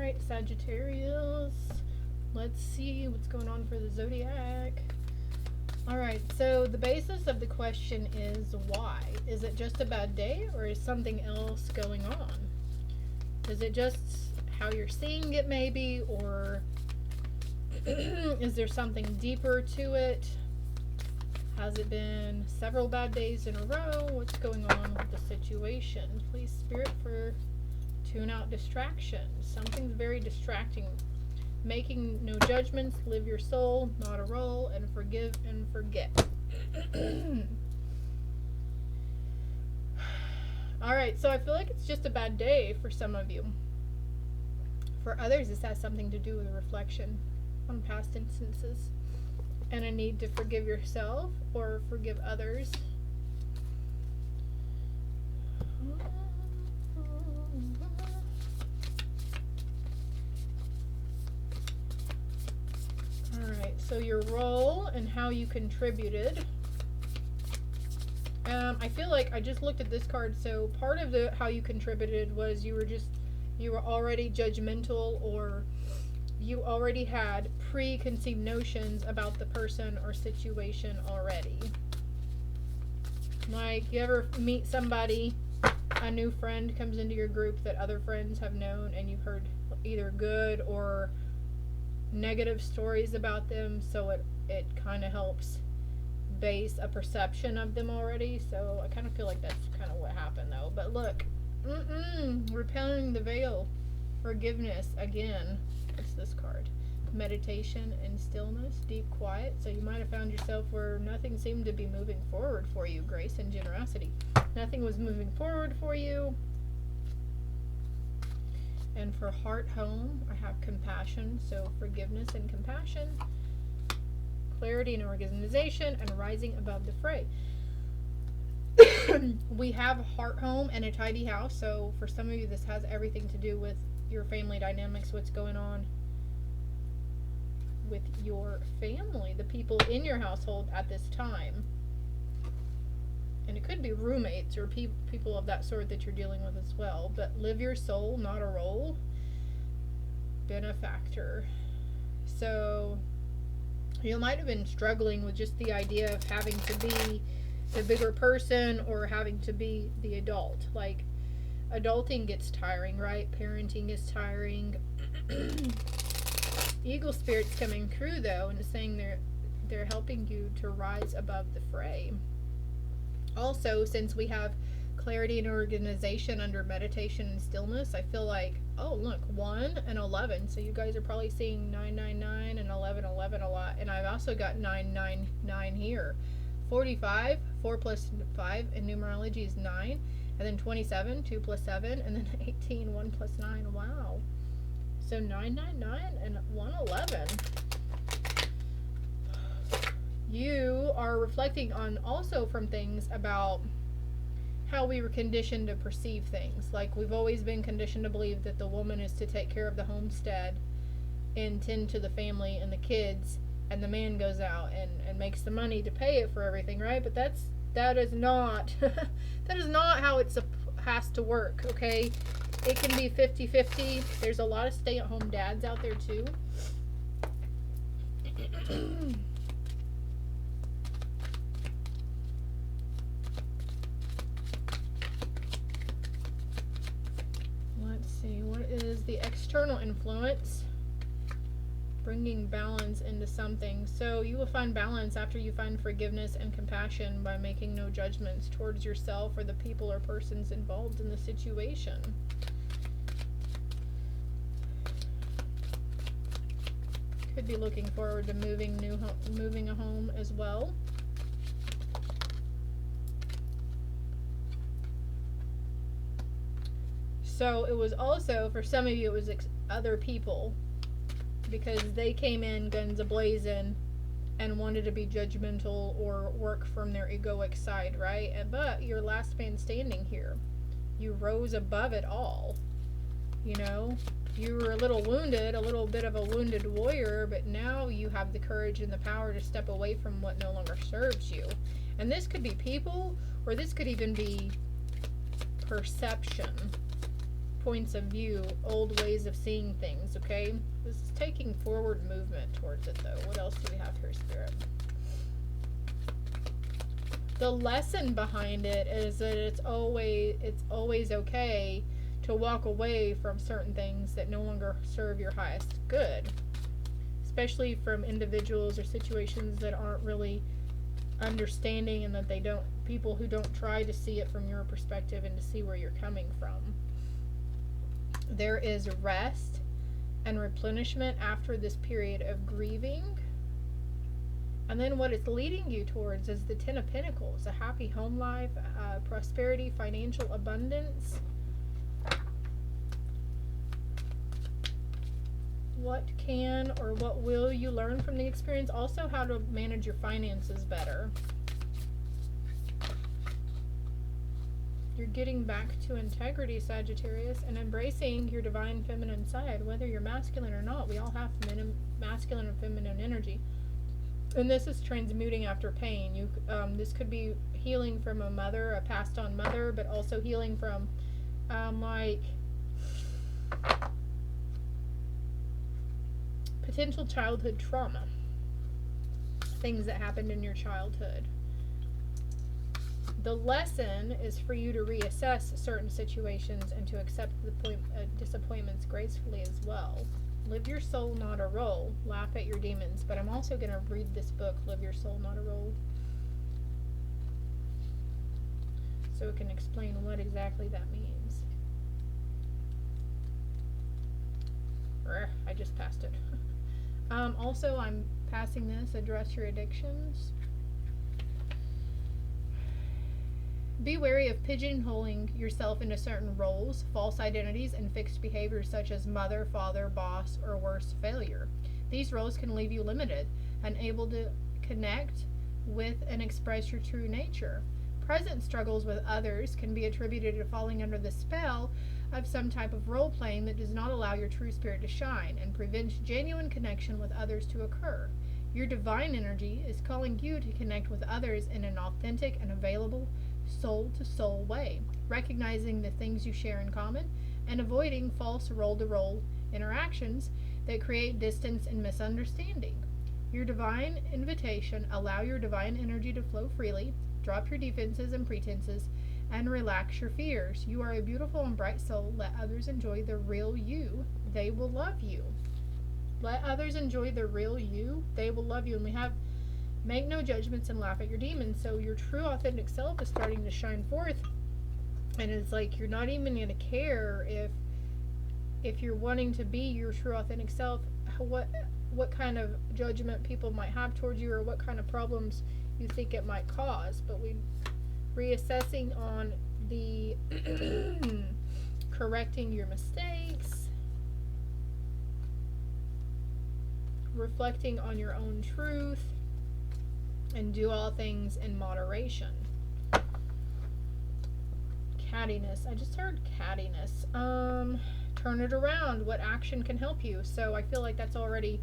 Alright, Sagittarius. Let's see what's going on for the zodiac. Alright, so the basis of the question is why? Is it just a bad day, or is something else going on? Is it just how you're seeing it maybe, or is there something deeper to it? Has it been several bad days in a row? What's going on with the situation? Please, Spirit, for tune out distractions. Something's very distracting. Making no judgments, live your soul, not a role, and forgive and forget. Alright, so I feel like it's just a bad day for some of you. For others, this has something to do with a reflection on past instances and a need to forgive yourself or forgive others. Alright, so your role and how you contributed. I feel like I just looked at this card, so part of the how you contributed was you were already judgmental, or you already had preconceived notions about the person or situation already. Like, you ever meet somebody, a new friend comes into your group that other friends have known, and you've heard either good or negative stories about them, so it kind of helps base a perception of them already. So I kind of feel like that's kind of what happened though. But look, repelling the veil, forgiveness again. What's this card? Meditation and stillness, deep quiet. So you might have found yourself where nothing seemed to be moving forward for you. Grace and generosity. Nothing was moving forward for you. And for heart home, I have compassion. So forgiveness and compassion. Clarity and organization, and rising above the fray. We have a heart home and a tidy house. So for some of you, this has everything to do with your family dynamics, what's going on with your family, the people in your household at this time. And it could be roommates or people of that sort that you're dealing with as well. But live your soul, not a role. Benefactor. So you might have been struggling with just the idea of having to be the bigger person or having to be the adult. Like, adulting gets tiring, right? Parenting is tiring. Eagle Spirit's coming through though, and saying they're helping you to rise above the fray. Also, since we have clarity and organization under meditation and stillness, I feel like, oh look, 1 and 11. So you guys are probably seeing 999 and 1111 a lot. And I've also got 999 here. 45, 4 plus 5 in numerology is 9. And then 27, 2 plus 7. And then 18, 1 plus 9. Wow. So 999 and 111. You are reflecting on also from things about how we were conditioned to perceive things. Like, we've always been conditioned to believe that the woman is to take care of the homestead and tend to the family and the kids, and the man goes out and makes the money to pay it for everything, right? But that is not that is not how it has to work, okay? It can be 50-50. There's a lot of stay-at-home dads out there too. Let's see, what is the external influence? Bringing balance into something. So you will find balance after you find forgiveness and compassion by making no judgments towards yourself or the people or persons involved in the situation. Could be looking forward to moving a home as well. So it was also, for some of you, it was other people, because they came in guns a-blazing and wanted to be judgmental or work from their egoic side, right? But you're last man standing here. You rose above it all. You know, you were a little wounded, a little bit of a wounded warrior, but now you have the courage and the power to step away from what no longer serves you. And this could be people, or this could even be perception. points of view, old ways of seeing things, okay? This is taking forward movement towards it, though. What else do we have here, Spirit? The lesson behind it is that it's always okay to walk away from certain things that no longer serve your highest good, especially from individuals or situations that aren't really understanding, and that people who don't try to see it from your perspective and to see where you're coming from. There is rest and replenishment after this period of grieving. And then what it's leading you towards is the Ten of Pentacles, a happy home life, prosperity, financial abundance. What can or what will you learn from the experience? Also, how to manage your finances better. You're getting back to integrity, Sagittarius, and embracing your divine feminine side, whether you're masculine or not. We all have masculine and feminine energy. And this is transmuting after pain. This could be healing from a mother, a passed on mother, but also healing from like potential childhood trauma, things that happened in your childhood. The lesson is for you to reassess certain situations and to accept the disappointments gracefully as well. Live your soul, not a role. Laugh at your demons. But I'm also going to read this book, Live Your Soul, Not a Role, so it can explain what exactly that means. I just passed it. Also, I'm passing this, address your addictions. Be wary of pigeonholing yourself into certain roles, false identities, and fixed behaviors such as mother, father, boss, or worse, failure. These roles can leave you limited, unable to connect with and express your true nature. Present struggles with others can be attributed to falling under the spell of some type of role playing that does not allow your true spirit to shine and prevents genuine connection with others to occur. Your divine energy is calling you to connect with others in an authentic and available soul-to-soul way, recognizing the things you share in common and avoiding false role-to-role interactions that create distance and misunderstanding. Your divine invitation: allow your divine energy to flow freely, drop your defenses and pretenses, and relax your fears. You are a beautiful and bright soul. Let others enjoy the real you. They will love you. Let others enjoy the real you. They will love you. And we have make no judgments and laugh at your demons. So your true authentic self is starting to shine forth. And it's like you're not even going to care if you're wanting to be your true authentic self, what kind of judgment people might have towards you or what kind of problems you think it might cause. But we reassessing on the correcting your mistakes, reflecting on your own truth, and do all things in moderation. Cattiness. I just heard cattiness. Turn it around. What action can help you? So I feel like that's already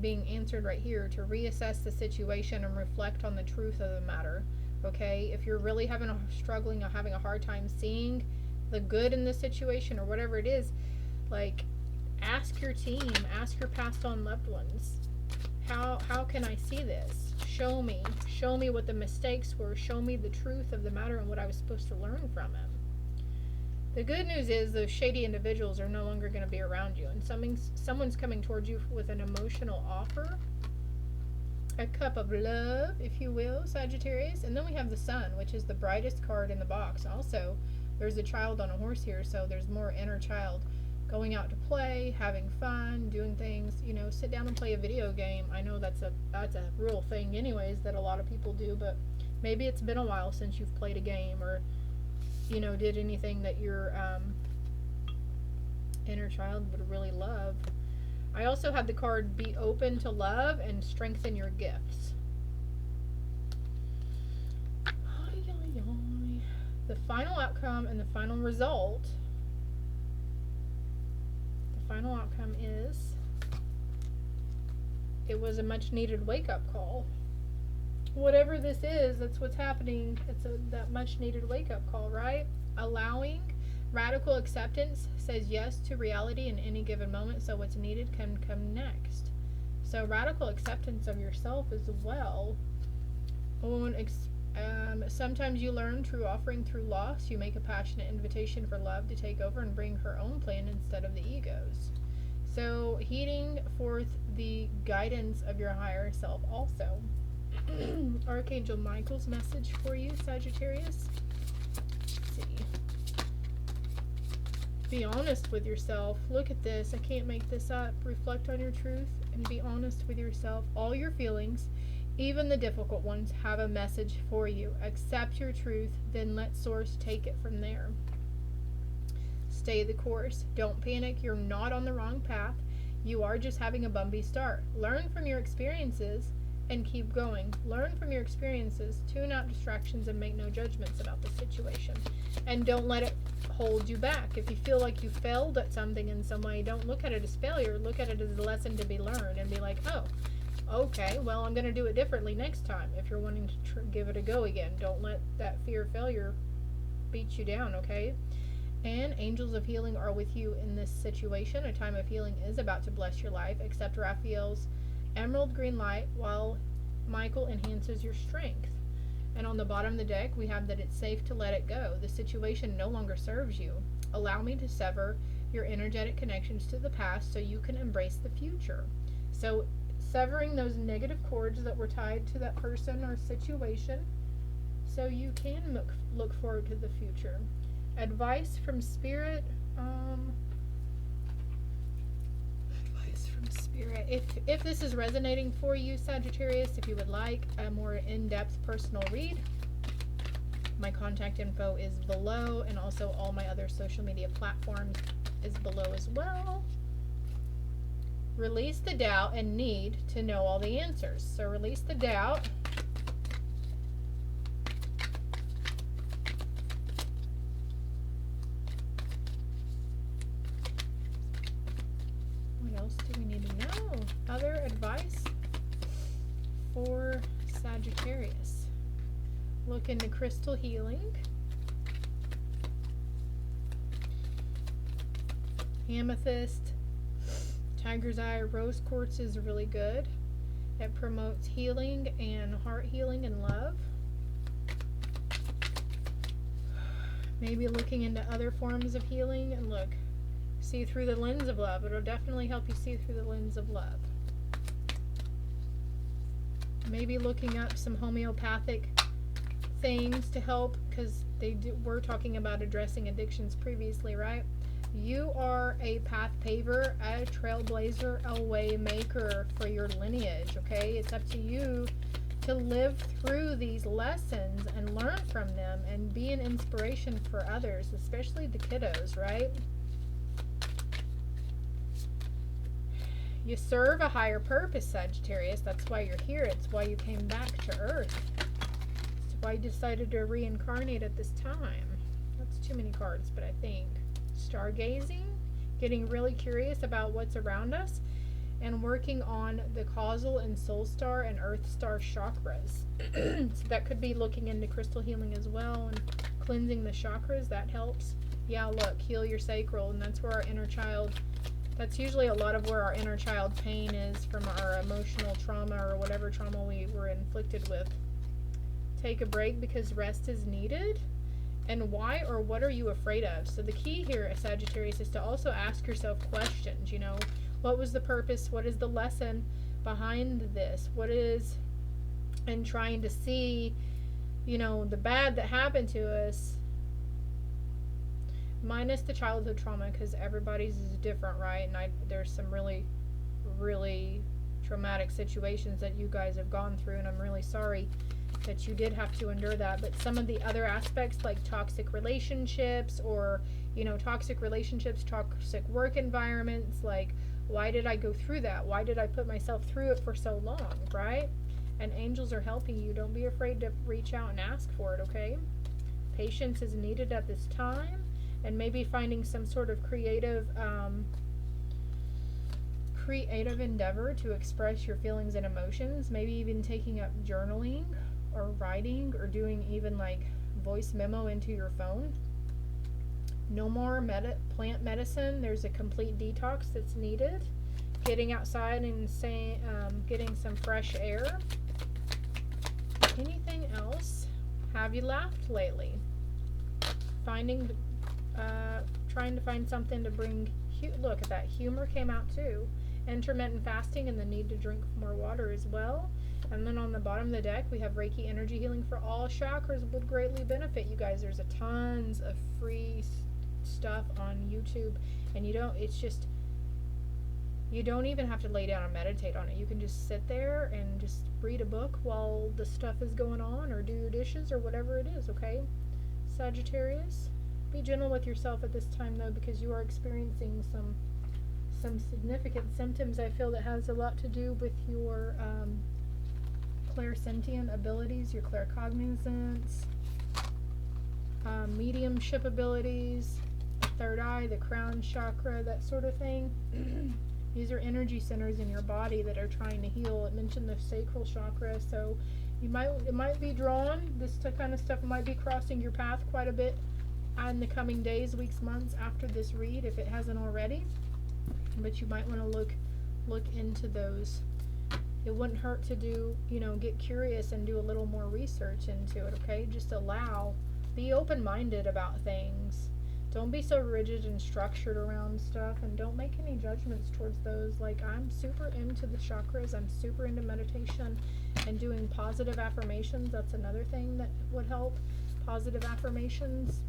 being answered right here, to reassess the situation and reflect on the truth of the matter. Okay, if you're really having a hard time seeing the good in this situation or whatever it is, like ask your team, ask your passed on loved ones, how can I see this? Show me what the mistakes were, show me the truth of the matter and what I was supposed to learn from it. The good news is those shady individuals are no longer going to be around you, and someone's coming towards you with an emotional offer, a cup of love, if you will, Sagittarius. And then we have the Sun, which is the brightest card in the box. Also, there's a child on a horse here, so there's more inner child going out to play, having fun, doing things, sit down and play a video game. I know that's a real thing anyways that a lot of people do, but maybe it's been a while since you've played a game or did anything that your inner child would really love. I also had the card be open to love and strengthen your gifts. The final outcome and the final result. The final outcome is it was a much needed wake-up call. Whatever this is, that's what's happening. It's that much needed wake-up call, right? Allowing Radical acceptance says yes to reality in any given moment, so what's needed can come next. So radical acceptance of yourself as well. Sometimes you learn true offering through loss. You make a passionate invitation for love to take over and bring her own plan instead of the ego's. So heeding forth the guidance of your higher self also. Archangel Michael's message for you, Sagittarius. Let's see. Be honest with yourself. Look at this. I can't make this up. Reflect on your truth and be honest with yourself. All your feelings, even the difficult ones, have a message for you. Accept your truth, then let Source take it from there. Stay the course. Don't panic. You're not on the wrong path. You are just having a bumpy start. Learn from your experiences and keep going. Learn from your experiences. Tune out distractions and make no judgments about the situation. And don't let it hold you back. If you feel like you failed at something in some way, don't look at it as failure. Look at it as a lesson to be learned and be like, oh, okay, well, I'm going to do it differently next time. If you're wanting to give it a go again, don't let that fear of failure beat you down, okay? And angels of healing are with you in this situation. A time of healing is about to bless your life. Accept Raphael's emerald green light while Michael enhances your strength. And on the bottom of the deck, we have that it's safe to let it go. The situation no longer serves you. Allow me to sever your energetic connections to the past so you can embrace the future. So severing those negative cords that were tied to that person or situation so you can look forward to the future. Advice from Spirit. Advice from Spirit. If this is resonating for you, Sagittarius, if you would like a more in-depth personal read, my contact info is below, and also all my other social media platforms is below as well. Release the doubt and need to know all the answers. So release the doubt. What else do we need to know? Other advice for Sagittarius. Look into crystal healing. Amethyst, tiger's eye, rose quartz is really good. It promotes healing and heart healing and love. Maybe looking into other forms of healing, and look, see through the lens of love. It'll definitely help you see through the lens of love. Maybe looking up some homeopathic things to help, because we're talking about addressing addictions previously, right? You are a path paver, a trailblazer, a way maker for your lineage, okay? It's up to you to live through these lessons and learn from them and be an inspiration for others, especially the kiddos, right? You serve a higher purpose, Sagittarius. That's why you're here. It's why you came back to Earth. It's why you decided to reincarnate at this time. That's too many cards, but I think stargazing, getting really curious about what's around us, and working on the causal and soul star and earth star chakras. So that could be looking into crystal healing as well and cleansing the chakras. That helps. Yeah, look, heal your sacral, and that's where our inner child, that's usually a lot of where our inner child pain is from our emotional trauma or whatever trauma we were inflicted with. Take a break because rest is needed. And why or what are you afraid of? So the key here, Sagittarius, is to also ask yourself questions. You know, what was the purpose? What is the lesson behind this? What is, and trying to see, you know, the bad that happened to us, minus the childhood trauma, because everybody's is different, right? And there's some really, really traumatic situations that you guys have gone through, and I'm really sorry that you did have to endure that. But some of the other aspects, like toxic relationships, or, you know, toxic relationships, toxic work environments, like, why did I go through that? Why did I put myself through it for so long, right? And angels are helping you. Don't be afraid to reach out and ask for it, okay? Patience is needed at this time, and maybe finding some sort of creative endeavor to express your feelings and emotions. Maybe even taking up journaling or writing, or doing even like voice memo into your phone. No more plant medicine. There's a complete detox that's needed. Getting outside and getting some fresh air. Anything else? Have you laughed lately? Trying to find something to bring. Look at that. Humor came out too. Intermittent fasting and the need to drink more water as well. And then on the bottom of the deck, we have Reiki energy healing for all chakras would greatly benefit you guys. There's tons of free stuff on YouTube, and you don't even have to lay down and meditate on it. You can just sit there and just read a book while the stuff is going on, or do your dishes, or whatever it is, okay? Sagittarius, be gentle with yourself at this time though, because you are experiencing some significant symptoms. I feel that has a lot to do with your clairsentient abilities, your claircognizance, mediumship abilities, the third eye, the crown chakra, that sort of thing. These are energy centers in your body that are trying to heal. It mentioned the sacral chakra, so it might be drawn. This kind of stuff might be crossing your path quite a bit in the coming days, weeks, months after this read, if it hasn't already. But you might want to look into those. It wouldn't hurt to get curious and do a little more research into it, okay? Just be open-minded about things. Don't be so rigid and structured around stuff, and don't make any judgments towards those. Like, I'm super into the chakras, I'm super into meditation and doing positive affirmations. That's another thing that would help. Positive affirmations.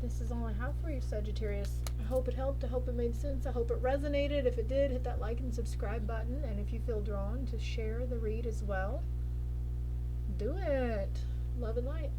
This is all I have for you, Sagittarius. I hope it helped. I hope it made sense. I hope it resonated. If it did, hit that like and subscribe button. And if you feel drawn to share the read as well, do it. Love and light.